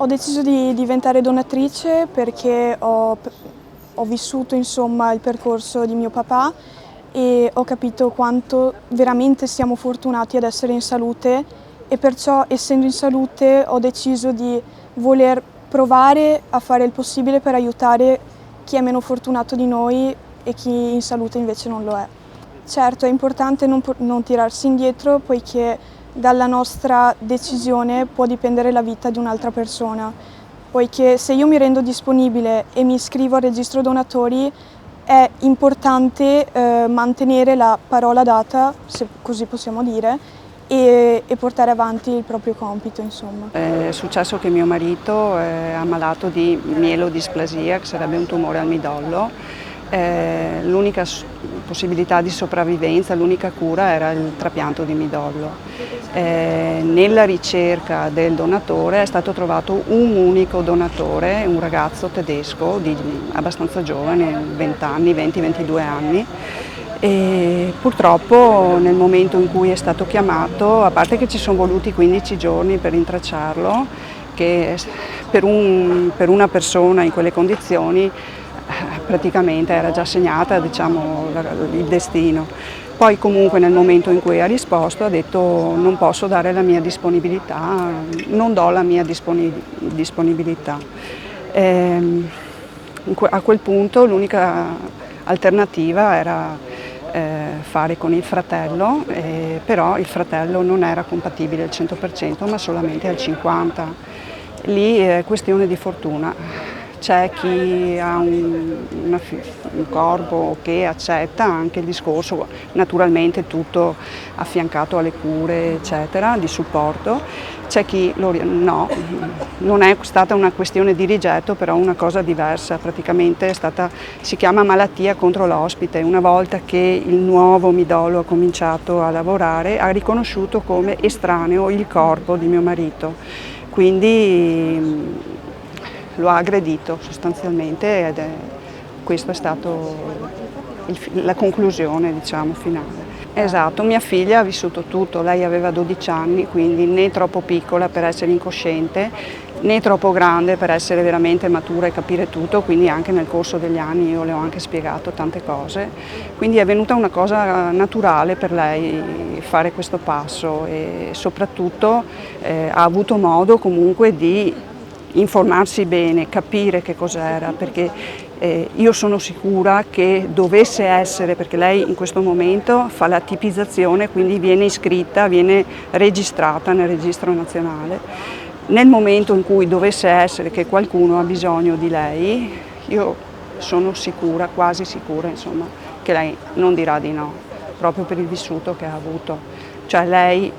Ho deciso di diventare donatrice perché ho vissuto insomma il percorso di mio papà e ho capito quanto veramente siamo fortunati ad essere in salute e perciò, essendo in salute, ho deciso di voler provare a fare il possibile per aiutare chi è meno fortunato di noi e chi in salute invece non lo è. Certo, è importante non tirarsi indietro, poiché dalla nostra decisione può dipendere la vita di un'altra persona, poiché se io mi rendo disponibile e mi iscrivo al registro donatori è importante mantenere la parola data, se così possiamo dire, e portare avanti il proprio compito, insomma. È successo che mio marito è ammalato di mielodisplasia, che sarebbe un tumore al midollo. L'unica possibilità di sopravvivenza, l'unica cura era il trapianto di midollo. Nella ricerca del donatore è stato trovato un unico donatore, un ragazzo tedesco abbastanza giovane, 20 anni, 20-22 anni. E purtroppo nel momento in cui è stato chiamato, a parte che ci sono voluti 15 giorni per rintracciarlo, che per una persona in quelle condizioni praticamente era già segnata, diciamo, il destino. Poi comunque nel momento in cui ha risposto ha detto non posso dare la mia disponibilità, non do la mia disponibilità. A quel punto l'unica alternativa era fare con il fratello, però il fratello non era compatibile al 100% ma solamente al 50%. Lì è questione di fortuna. C'è chi ha un corpo che accetta anche il discorso, naturalmente tutto affiancato alle cure eccetera, di supporto. C'è chi no, non è stata una questione di rigetto, però una cosa diversa, praticamente si chiama malattia contro l'ospite. Una volta che il nuovo midollo ha cominciato a lavorare, ha riconosciuto come estraneo il corpo di mio marito, quindi lo ha aggredito sostanzialmente ed questa è stata la conclusione, diciamo, finale. Esatto, mia figlia ha vissuto tutto, lei aveva 12 anni, quindi né troppo piccola per essere incosciente, né troppo grande per essere veramente matura e capire tutto, quindi anche nel corso degli anni io le ho anche spiegato tante cose, quindi è venuta una cosa naturale per lei fare questo passo e soprattutto ha avuto modo comunque di informarsi bene, capire che cos'era, perché io sono sicura che dovesse essere, perché lei in questo momento fa la tipizzazione, quindi viene iscritta, viene registrata nel registro nazionale. Nel momento in cui dovesse essere che qualcuno ha bisogno di lei, io sono sicura, quasi sicura, insomma, che lei non dirà di no, proprio per il vissuto che ha avuto. Cioè lei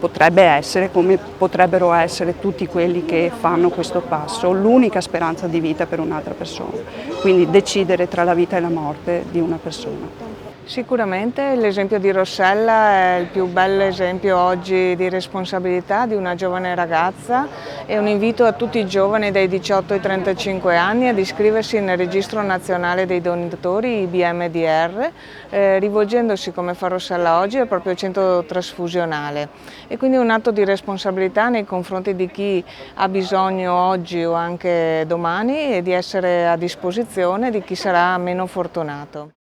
potrebbe essere, come potrebbero essere tutti quelli che fanno questo passo, l'unica speranza di vita per un'altra persona. Quindi decidere tra la vita e la morte di una persona. Sicuramente l'esempio di Rossella è il più bello esempio oggi di responsabilità di una giovane ragazza e un invito a tutti i giovani dai 18 ai 35 anni ad iscriversi nel Registro Nazionale dei Donatori IBMDR, rivolgendosi come fa Rossella oggi al proprio centro trasfusionale. E quindi un atto di responsabilità nei confronti di chi ha bisogno oggi o anche domani e di essere a disposizione di chi sarà meno fortunato.